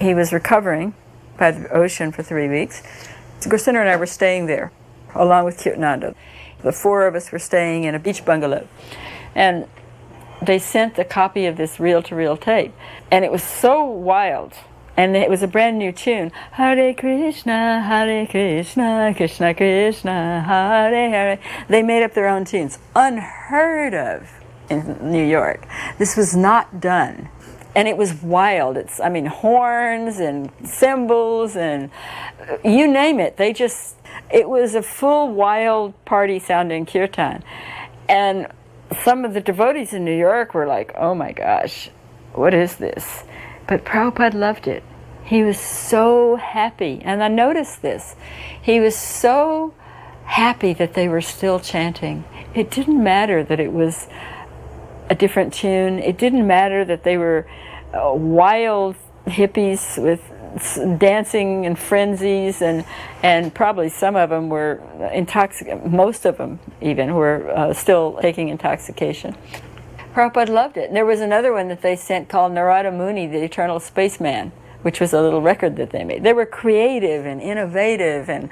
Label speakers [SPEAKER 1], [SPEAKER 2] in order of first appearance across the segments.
[SPEAKER 1] He was recovering by the ocean for 3 weeks. Gursinner and I were staying there, along with Kirtananda. The four of us were staying in a beach bungalow. And they sent a copy of this reel-to-reel tape. And it was so wild. And it was a brand new tune. Hare Krishna, Krishna Krishna, Hare Hare. They made up their own tunes. Unheard of in New York. This was not done. And it was wild. It's, I mean, horns and cymbals and you name it. It was a full wild party sounding kirtan. And some of the devotees in New York were like, oh my gosh, what is this? But Prabhupada loved it. He was so happy. And I noticed this. He was so happy that they were still chanting. It didn't matter that it was a different tune. It didn't matter that they were wild hippies with dancing and frenzies, and probably some of them were intoxicated. Most of them even were still taking intoxication. Prabhupada loved it. And there was another one that they sent called Narada Muni, the Eternal Spaceman, which was a little record that they made. They were creative and innovative and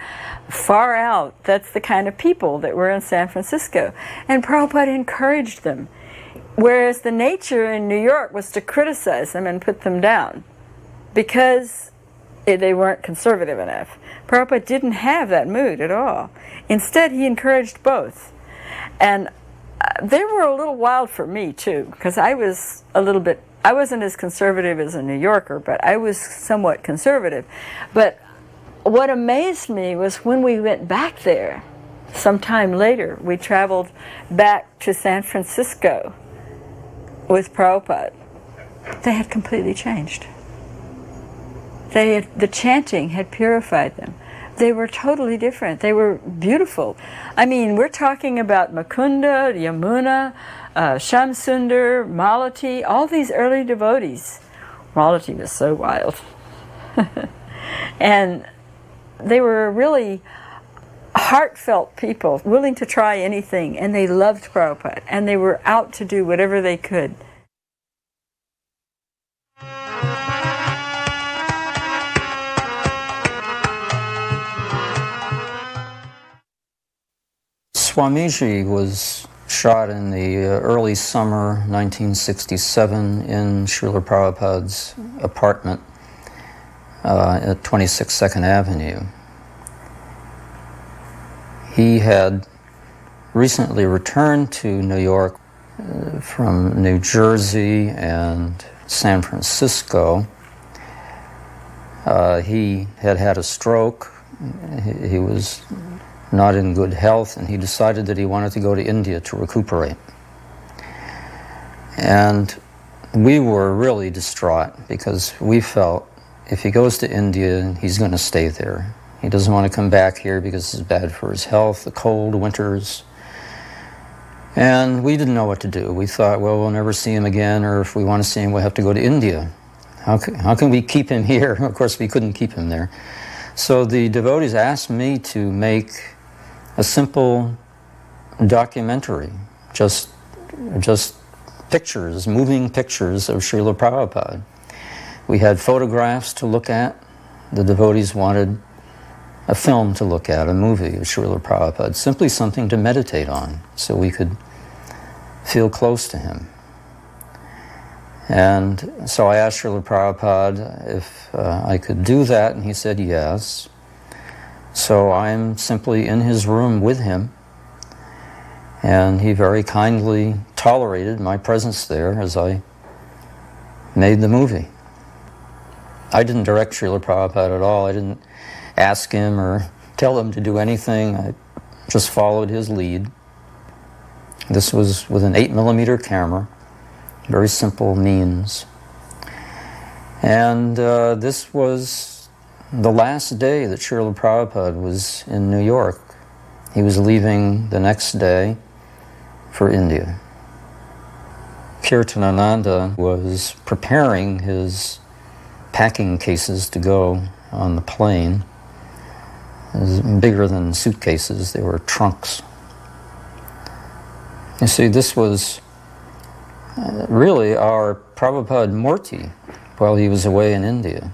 [SPEAKER 1] far out. That's the kind of people that were in San Francisco. And Prabhupada encouraged them. Whereas the nature in New York was to criticize them and put them down because they weren't conservative enough. Prabhupada didn't have that mood at all. Instead, he encouraged both. And they were a little wild for me, too, because I wasn't as conservative as a New Yorker, but I was somewhat conservative. But what amazed me was when we went back there, sometime later, we traveled back to San Francisco with Prabhupada. They had completely changed. The chanting had purified them. They were totally different. They were beautiful. I mean, we're talking about Mukunda, Yamuna, Shamsundar, Malati, all these early devotees. Malati was so wild. And they were really heartfelt people, willing to try anything, and they loved Prabhupada, and they were out to do whatever they could.
[SPEAKER 2] Swamiji was shot in the early summer 1967 in Srila Prabhupada's apartment at 26 2nd Avenue. He had recently returned to New York from New Jersey and San Francisco. He had had a stroke. He was not in good health, and he decided that he wanted to go to India to recuperate. And we were really distraught because we felt if he goes to India, he's going to stay there. He doesn't want to come back here because it's bad for his health, the cold winters. And we didn't know what to do. We thought, well, we'll never see him again, or if we want to see him, we'll have to go to India. How can we keep him here? Of course, we couldn't keep him there. So the devotees asked me to make a simple documentary, just pictures, moving pictures of Srila Prabhupada. We had photographs to look at. The devotees wanted a film to look at, a movie of Srila Prabhupada, simply something to meditate on so we could feel close to him. And so I asked Srila Prabhupada if I could do that, and he said yes. So I'm simply in his room with him, and he very kindly tolerated my presence there as I made the movie. I didn't direct Srila Prabhupada at all. I didn't ask him or tell him to do anything. I just followed his lead. This was with an 8mm camera, very simple means. And this was the last day that Srila Prabhupada was in New York. He was leaving the next day for India. Kirtanananda was preparing his packing cases to go on the plane. It was bigger than suitcases, they were trunks. You see, this was really our Prabhupada Murti while he was away in India.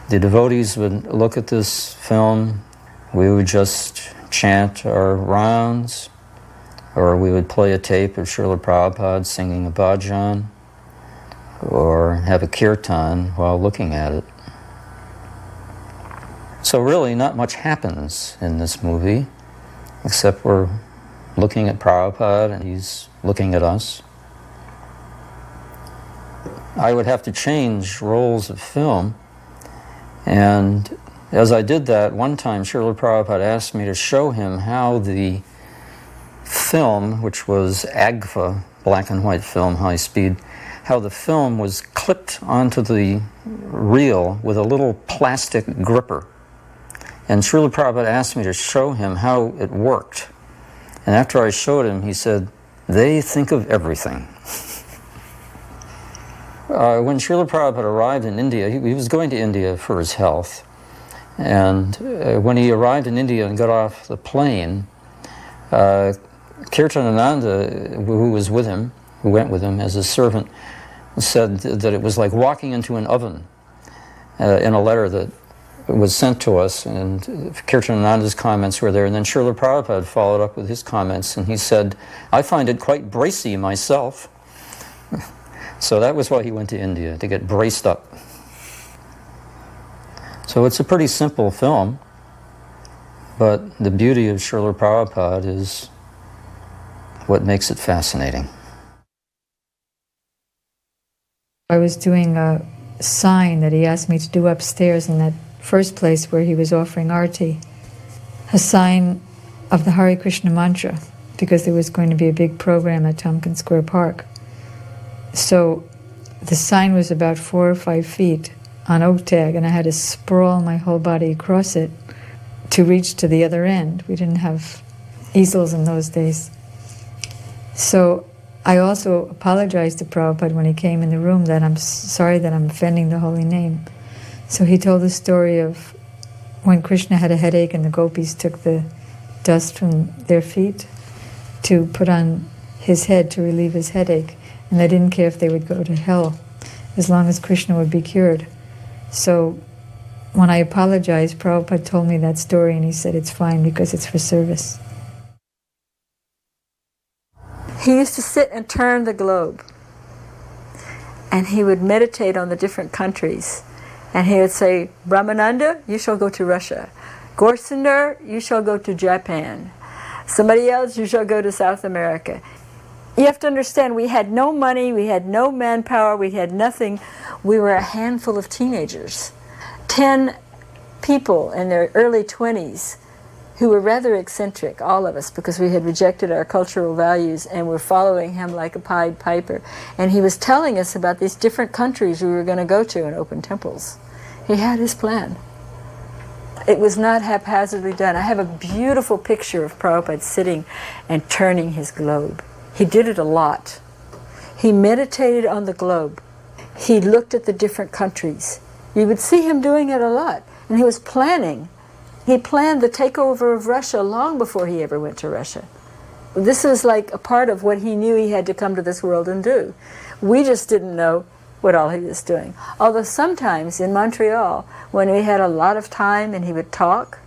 [SPEAKER 2] the devotees would look at this film, we would just chant our rounds, or we would play a tape of Srila Prabhupada singing a bhajan, or have a kirtan while looking at it. So really not much happens in this movie, except we're looking at Prabhupada and he's looking at us. I would have to change rolls of film, and as I did that, one time Srila Prabhupada asked me to show him how the film, which was AGFA, black and white film, high speed, how the film was clipped onto the reel with a little plastic gripper. And Srila Prabhupada asked me to show him how it worked. And after I showed him, he said, "They think of everything." When Srila Prabhupada arrived in India, he was going to India for his health. And when he arrived in India and got off the plane, Kirtanananda, who was with him, who went with him as a servant, said that it was like walking into an oven in a letter that was sent to us, and Kirtanananda's comments were there, and then Srila Prabhupada followed up with his comments, and he said, "I find it quite bracy myself." So that was why he went to India, to get braced up. So it's a pretty simple film, but the beauty of Srila Prabhupada is what makes it fascinating.
[SPEAKER 3] I was doing a sign that he asked me to do upstairs in that first place where he was offering arti, a sign of the Hare Krishna mantra, because there was going to be a big program at Tompkins Square Park. So the sign was about 4 or 5 feet on oak tag, and I had to sprawl my whole body across it to reach to the other end. We didn't have easels in those days. So I also apologized to Prabhupada when he came in the room that I'm sorry that I'm offending the holy name. So he told the story of when Krishna had a headache and the gopis took the dust from their feet to put on his head to relieve his headache. And they didn't care if they would go to hell as long as Krishna would be cured. So when I apologized, Prabhupada told me that story, and he said it's fine because it's for service.
[SPEAKER 1] He used to sit and turn the globe, and he would meditate on the different countries. And he would say, "Brahmananda, you shall go to Russia. Gorsinder, you shall go to Japan. Somebody else, you shall go to South America." You have to understand, we had no money, we had no manpower, we had nothing. We were a handful of teenagers. 10 people in their early 20s who were rather eccentric, all of us, because we had rejected our cultural values and were following him like a Pied Piper. And he was telling us about these different countries we were going to go to and open temples. He had his plan. It was not haphazardly done. I have a beautiful picture of Prabhupada sitting and turning his globe. He did it a lot. He meditated on the globe. He looked at the different countries. You would see him doing it a lot. And he was planning. He planned the takeover of Russia long before he ever went to Russia. This was like a part of what he knew he had to come to this world and do. We just didn't know what all he was doing. Although sometimes in Montreal, when we had a lot of time and he would talk,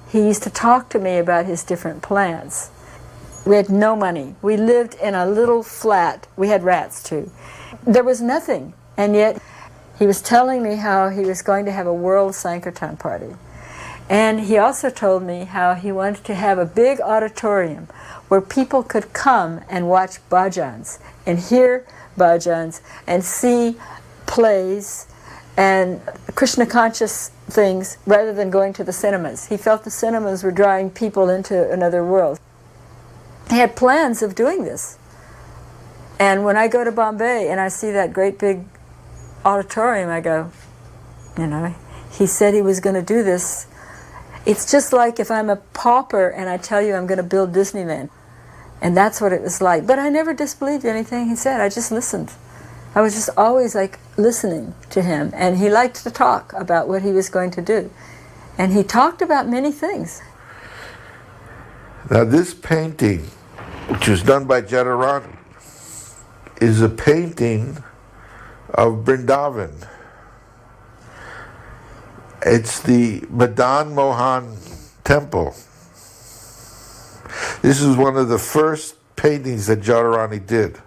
[SPEAKER 1] he used to talk to me about his different plans. We had no money. We lived in a little flat. We had rats too. There was nothing, and yet he was telling me how he was going to have a World Sankirtan party. And he also told me how he wanted to have a big auditorium where people could come and watch bhajans and hear bhajans and see plays and Krishna conscious things rather than going to the cinemas. He felt the cinemas were drawing people into another world. He had plans of doing this. And when I go to Bombay and I see that great big auditorium, I go, he said he was going to do this. It's just like if I'm a pauper and I tell you I'm going to build Disneyland. And that's what it was like. But I never disbelieved anything he said. I just listened. I was just always like listening to him. And he liked to talk about what he was going to do. And he talked about many things.
[SPEAKER 4] Now this painting, which was done by Jadharani, is a painting of Vrindavan. It's the Madan Mohan Temple. This is one of the first paintings that Radharani did.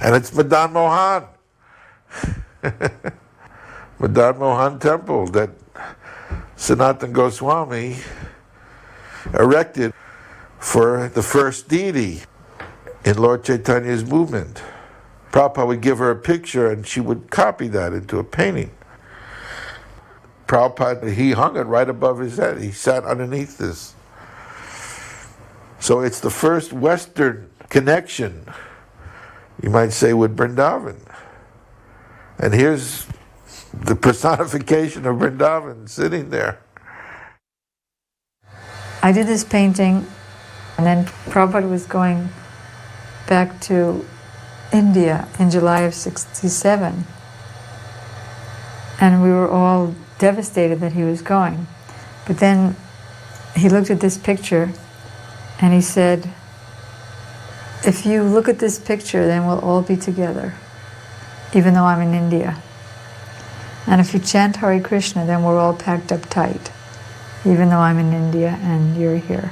[SPEAKER 4] And it's Madan Mohan. Madan Mohan Temple that Sanatana Goswami erected for the first deity in Lord Chaitanya's movement. Prabhupada would give her a picture and she would copy that into a painting. Prabhupada, he hung it right above his head. He sat underneath this. So it's the first Western connection, you might say, with Vrindavan. And here's the personification of Vrindavan sitting there.
[SPEAKER 3] I did this painting, and then Prabhupada was going back to India in July of '67. And we were all devastated that he was going. But then he looked at this picture and he said, if you look at this picture, then we'll all be together, even though I'm in India. And if you chant Hare Krishna, then we're all packed up tight, even though I'm in India and you're here.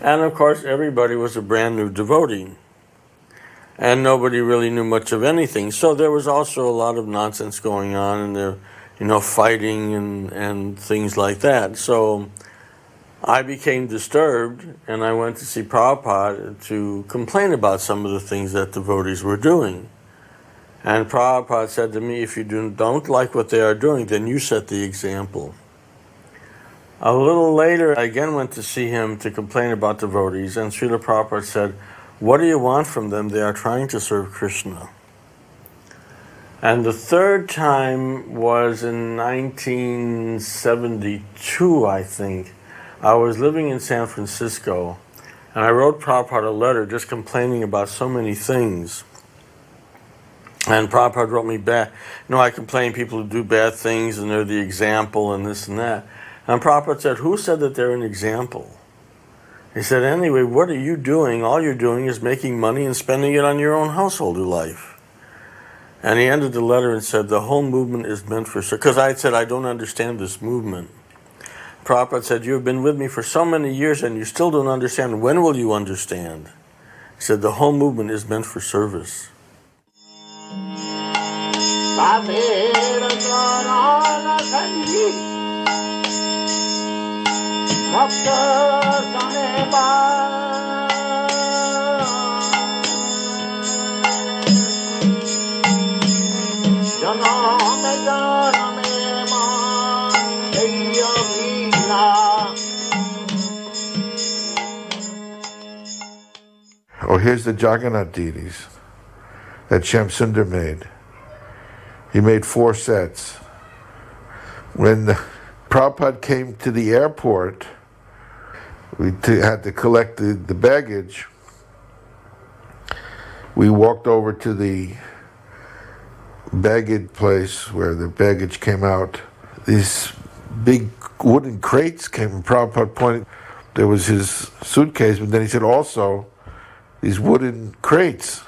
[SPEAKER 5] And of course, everybody was a brand new devotee. And nobody really knew much of anything. So there was also a lot of nonsense going on, and there, fighting and things like that. So I became disturbed, and I went to see Prabhupada to complain about some of the things that devotees were doing. And Prabhupada said to me, if you don't like what they are doing, then you set the example. A little later, I again went to see him to complain about devotees, and Srila Prabhupada said, what do you want from them? They are trying to serve Krishna. And the third time was in 1972, I think. I was living in San Francisco, and I wrote Prabhupada a letter just complaining about so many things. And Prabhupada wrote me back, I complain people who do bad things and they're the example and this and that. And Prabhupada said, who said that they're an example? He said, anyway, what are you doing? All you're doing is making money and spending it on your own household life. And he ended the letter and said, the whole movement is meant for... Because I had said, I don't understand this movement. Prabhupada said, you've been with me for so many years and you still don't understand. When will you understand? He said, the whole movement is meant for service.
[SPEAKER 4] Oh, here's the Jagannath deities that Shamsundar made. He made 4 sets. When Prabhupada came to the airport, we had to collect the baggage. We walked over to the baggage place where the baggage came out. These big wooden crates came, and Prabhupada pointed, there was his suitcase, but then he said also, these wooden crates.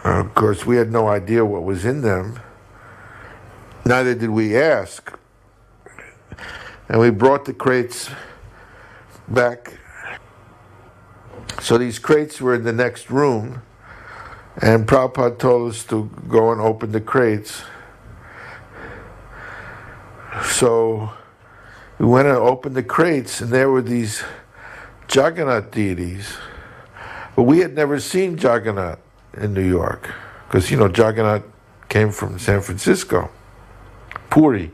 [SPEAKER 4] Of course, we had no idea what was in them. Neither did we ask. And we brought the crates back. So these crates were in the next room, and Prabhupada told us to go and open the crates. So we went and opened the crates, and there were these Jagannath deities. But we had never seen Jagannath in New York, because, Jagannath came from San Francisco, Puri.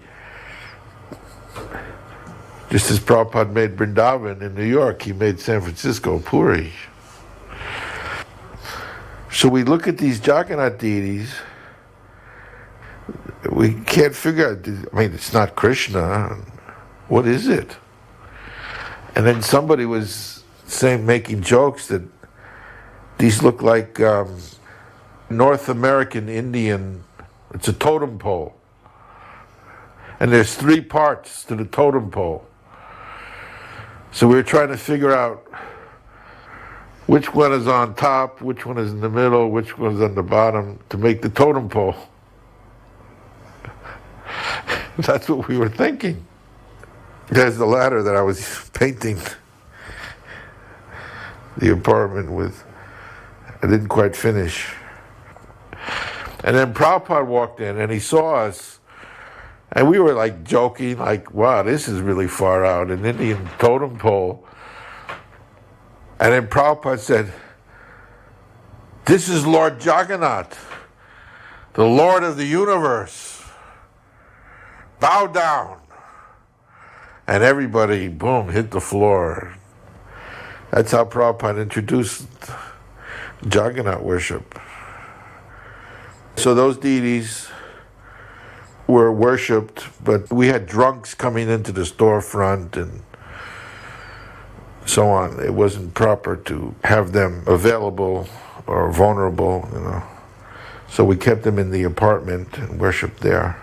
[SPEAKER 4] Just as Prabhupada made Vrindavan in New York, he made San Francisco Puri. So we look at these Jagannath deities, we can't figure out, it's not Krishna. What is it? And then somebody was making jokes that these look like North American Indian, it's a totem pole. And there's 3 parts to the totem pole. So we were trying to figure out which one is on top, which one is in the middle, which one is on the bottom to make the totem pole. That's what we were thinking. There's the ladder that I was painting the apartment with. I didn't quite finish. And then Prabhupada walked in and he saw us. And we were like joking, like, wow, this is really far out, an Indian totem pole. And then Prabhupada said, this is Lord Jagannath, the Lord of the universe. Bow down. And everybody, boom, hit the floor. That's how Prabhupada introduced Jagannath worship. So those deities were worshipped, but we had drunks coming into the storefront and so on. It wasn't proper to have them available or vulnerable, you know. So we kept them in the apartment and worshipped there.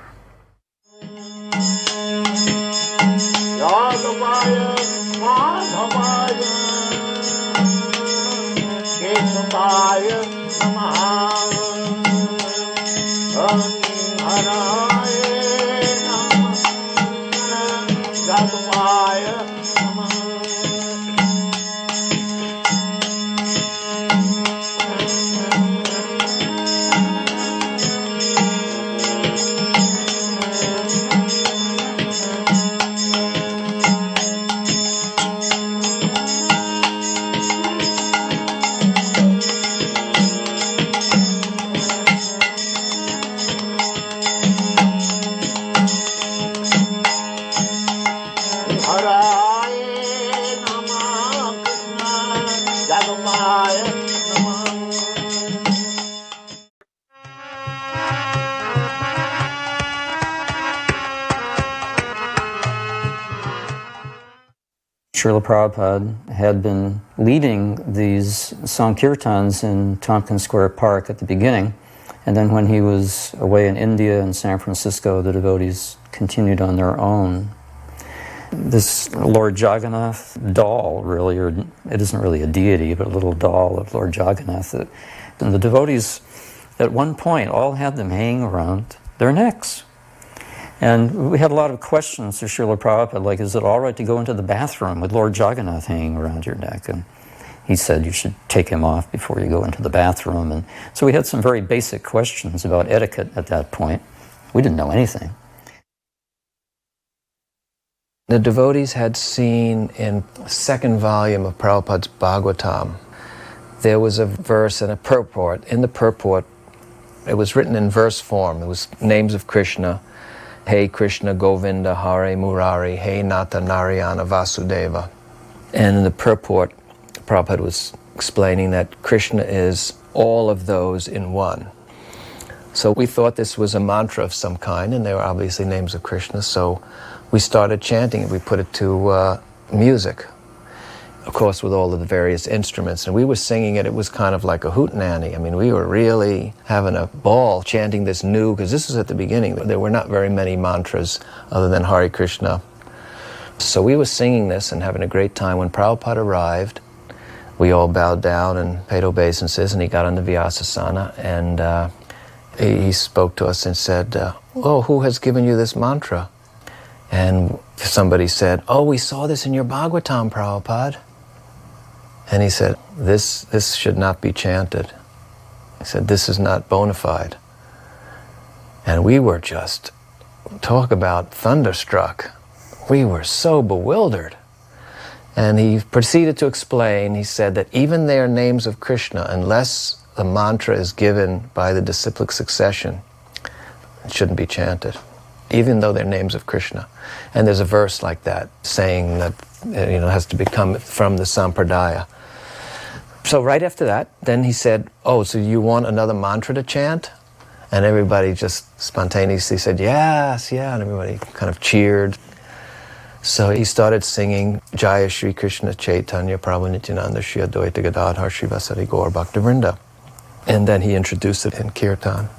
[SPEAKER 2] Srila Prabhupada had been leading these Sankirtans in Tompkins Square Park at the beginning, and then when he was away in India and San Francisco, the devotees continued on their own. This Lord Jagannath doll, really, or it isn't really a deity, but a little doll of Lord Jagannath, and the devotees at one point all had them hanging around their necks. And we had a lot of questions to Srila Prabhupada, like, is it all right to go into the bathroom with Lord Jagannath hanging around your neck? And he said you should take him off before you go into the bathroom. And so we had some very basic questions about etiquette at that point. We didn't know anything.
[SPEAKER 6] The devotees had seen in the second volume of Prabhupada's Bhagavatam, there was a verse and a purport. In the purport, it was written in verse form. It was names of Krishna. Hare Krishna, Govinda, Hare Murari, Hare Nata Narayana Vasudeva. And in the purport, Prabhupada was explaining that Krishna is all of those in one. So we thought this was a mantra of some kind, and they were obviously names of Krishna, so we started chanting it. We put it to music, of course, with all of the various instruments. And we were singing it, it was kind of like a hootenanny. I mean, we were really having a ball chanting this new, because this was at the beginning. There were not very many mantras other than Hare Krishna. So we were singing this and having a great time. When Prabhupada arrived, we all bowed down and paid obeisances, and he got on the Vyasasana, and he spoke to us and said, oh, who has given you this mantra? And somebody said, oh, we saw this in your Bhagavatam, Prabhupada. And he said, this should not be chanted. He said, this is not bona fide. And we were just, talk about thunderstruck. We were so bewildered. And he proceeded to explain, he said that even their names of Krishna, unless the mantra is given by the disciplic succession, it shouldn't be chanted, even though they're names of Krishna. And there's a verse like that saying that it has to become from the Sampradaya. So right after that, then he said, oh, so you want another mantra to chant? And everybody just spontaneously said, yes, yeah, and everybody kind of cheered. So he started singing Jaya Shri Krishna Chaitanya Prabhu Nityananda Shri Advaita Gadadhar Shri Vasari Gaur Bhaktivinoda. And then he introduced it in Kirtan.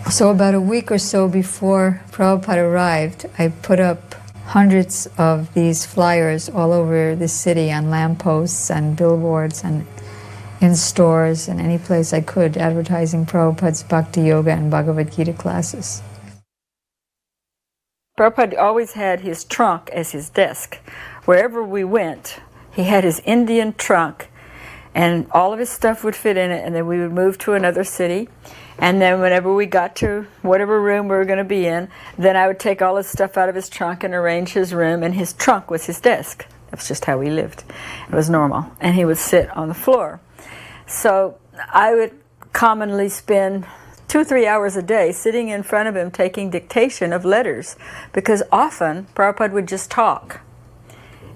[SPEAKER 3] So about a week or so before Prabhupada arrived, I put up hundreds of these flyers all over the city on lampposts and billboards and in stores and any place I could, advertising Prabhupada's Bhakti Yoga and Bhagavad Gita classes.
[SPEAKER 1] Prabhupada always had his trunk as his desk. Wherever we went, he had his Indian trunk, and all of his stuff would fit in it, and then we would move to another city. And then whenever we got to whatever room we were going to be in, then I would take all his stuff out of his trunk and arrange his room, and his trunk was his desk. That's just how we lived. It was normal. And he would sit on the floor. So I would commonly spend 2-3 hours a day sitting in front of him taking dictation of letters, because often Prabhupada would just talk.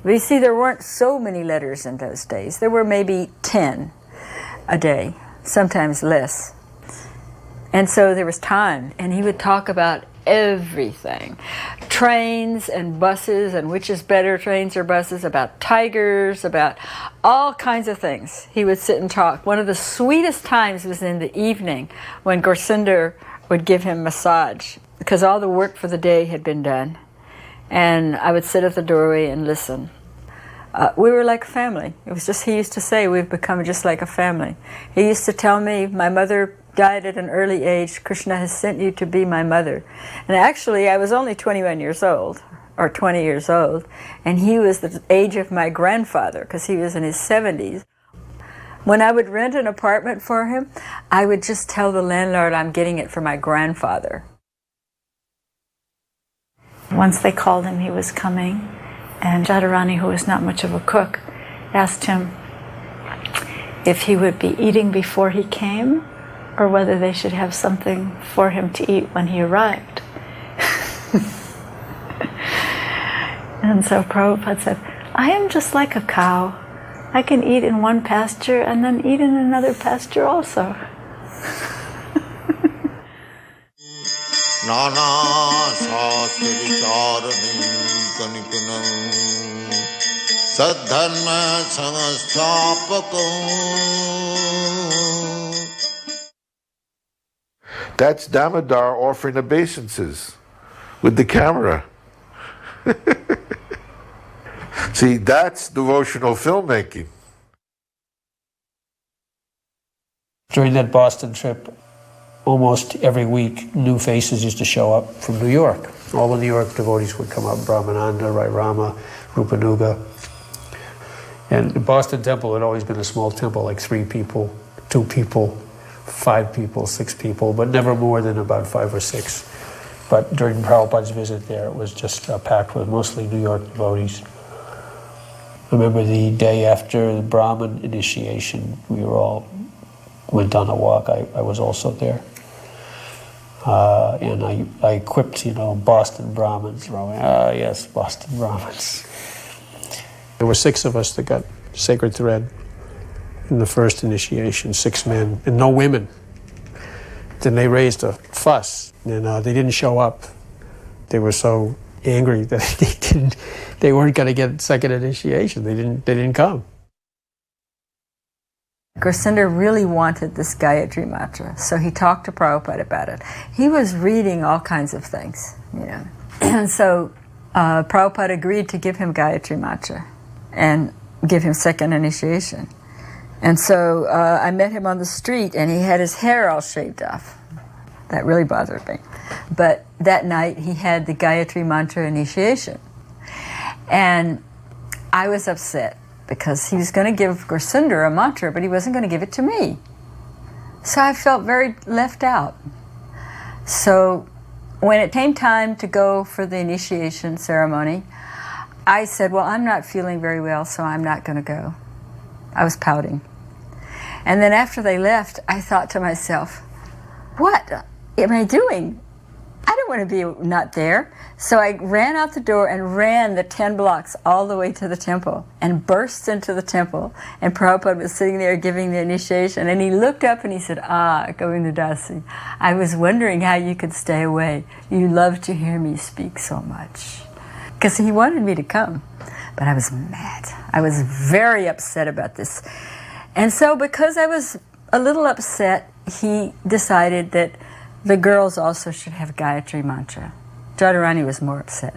[SPEAKER 1] But you see, there weren't so many letters in those days. There were maybe 10 a day, sometimes less. And so there was time, and he would talk about everything. Trains and buses, and which is better, trains or buses, about tigers, about all kinds of things. He would sit and talk. One of the sweetest times was in the evening when Gorsinder would give him massage, because all the work for the day had been done. And I would sit at the doorway and listen. We were like a family. It was just, he used to say, we've become just like a family. He used to tell me, my mother died at an early age. Krishna has sent you to be my mother. And actually, I was only 21 years old, or 20 years old, and he was the age of my grandfather, because he was in his 70s. When I would rent an apartment for him, I would just tell the landlord I'm getting it for my grandfather.
[SPEAKER 7] Once they called him he was coming, and Radharani, who was not much of a cook, asked him if he would be eating before he came, or whether they should have something for him to eat when he arrived. And so Prabhupada said, I am just like a cow. I can eat in one pasture and then eat in another pasture also.
[SPEAKER 4] That's Damodar offering obeisances with the camera. See, that's devotional filmmaking.
[SPEAKER 8] During that Boston trip, almost every week, new faces used to show up from New York. All the New York devotees would come up, Brahmananda, Rai Rama, Rupanuga. And the Boston temple had always been a small temple, like 3 people, 2 people, 5 people, 6 people, but never more than about 5 or 6. But during Prabhupada's visit there, it was just packed with mostly New York devotees. I remember the day after the Brahmin initiation, we were all went on a walk. I was also there. And I quipped, Boston Brahmins. Yes, Boston Brahmins. There were 6 of us that got sacred thread in the first initiation, 6 men, and no women. Then they raised a fuss, and they didn't show up. They were so angry that they weren't going to get second initiation. They didn't come.
[SPEAKER 1] Gorsinder really wanted this Gayatri mantra, so he talked to Prabhupada about it. He was reading all kinds of things, And so Prabhupada agreed to give him Gayatri mantra and give him second initiation. And so I met him on the street, and he had his hair all shaved off. That really bothered me. But that night, he had the Gayatri mantra initiation. And I was upset, because he was going to give Gorsinder a mantra, but he wasn't going to give it to me. So I felt very left out. So when it came time to go for the initiation ceremony, I said, well, I'm not feeling very well, so I'm not going to go. I was pouting. And then after they left, I thought to myself, what am I doing? I don't want to be not there. So I ran out the door and ran the 10 blocks all the way to the temple and burst into the temple. And Prabhupada was sitting there giving the initiation. And he looked up and he said, Govinda Dasi, I was wondering how you could stay away. You love to hear me speak so much. Because he wanted me to come. But I was mad. I was very upset about this. And so because I was a little upset, he decided that the girls also should have Gayatri mantra. Radharani was more upset.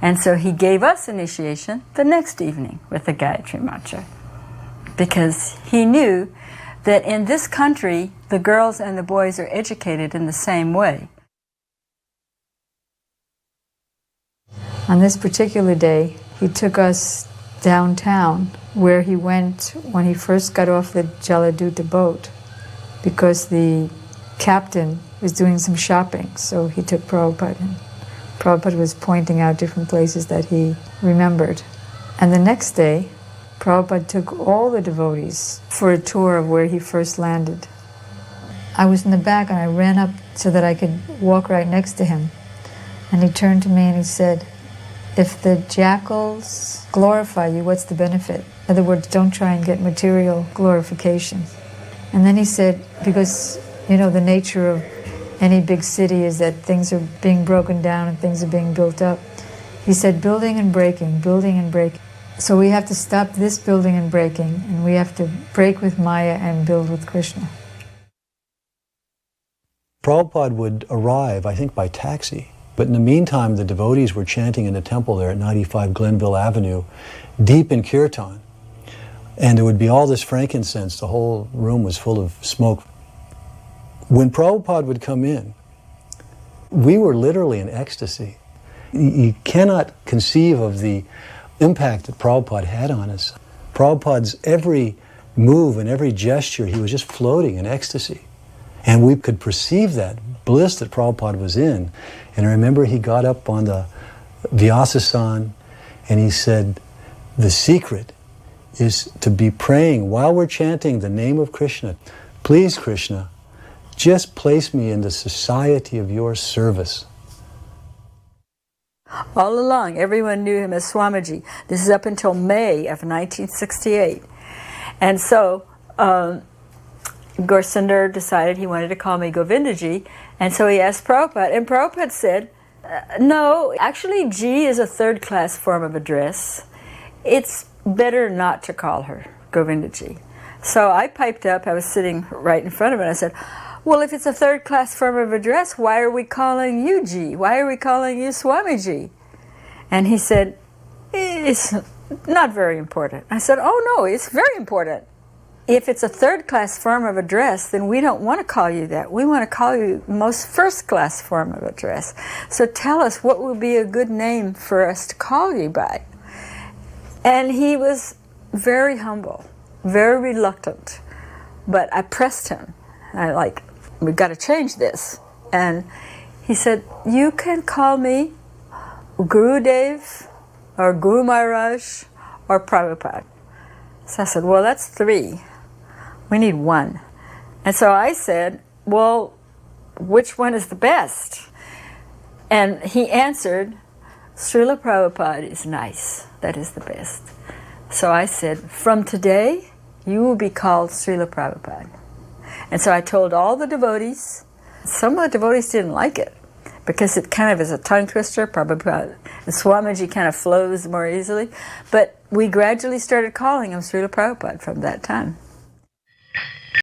[SPEAKER 1] And so he gave us initiation the next evening with the Gayatri mantra, because he knew that in this country, the girls and the boys are educated in the same way.
[SPEAKER 3] On this particular day, he took us downtown, where he went when he first got off the Jaladuta boat, because the captain was doing some shopping, so he took Prabhupada. And Prabhupada was pointing out different places that he remembered. And the next day, Prabhupada took all the devotees for a tour of where he first landed. I was in the back and I ran up so that I could walk right next to him. And he turned to me and he said, "If the jackals glorify you, what's the benefit? In other words, don't try and get material glorification." And then he said, because, you know, the nature of any big city is that things are being broken down and things are being built up. He said, building and breaking, building and breaking. So we have to stop this building and breaking, and we have to break with Maya and build with Krishna.
[SPEAKER 9] Prabhupada would arrive, I think, by taxi. But in the meantime, the devotees were chanting in the temple there at 95 Glenville Avenue, deep in kirtan. And there would be all this frankincense. The whole room was full of smoke. When Prabhupada would come in, we were literally in ecstasy. You cannot conceive of the impact that Prabhupada had on us. Prabhupada's every move and every gesture, he was just floating in ecstasy. And we could perceive that bliss that Prabhupada was in. And I remember he got up on the Vyasasana and he said, the secret is to be praying while we're chanting the name of Krishna. Please, Krishna, just place me in the society of your service.
[SPEAKER 1] All along, everyone knew him as Swamiji. This is up until May of 1968. And so, Gaurasundar decided he wanted to call me Govindaji, and so he asked Prabhupada, and Prabhupada said, no, actually G is a third-class form of address. It's better not to call her Govindaji. So I piped up, I was sitting right in front of him, and I said, well, if it's a third-class form of address, why are we calling you G? Why are we calling you Swamiji? And he said, it's not very important. I said, oh no, it's very important. If it's a third-class form of address, then we don't want to call you that. We want to call you most first-class form of address. So tell us what would be a good name for us to call you by. And he was very humble, very reluctant. But I pressed him. We've got to change this. And he said, you can call me Gurudev or Guru Maharaj or Prabhupada. So I said, well, that's 3. We need 1. And so I said, well, which one is the best? And he answered, Srila Prabhupada is nice. That is the best. So I said, from today, you will be called Srila Prabhupada. And so I told all the devotees. Some of the devotees didn't like it because it kind of is a tongue twister. Prabhupada, the Swamiji kind of flows more easily. But we gradually started calling him Srila Prabhupada from that time.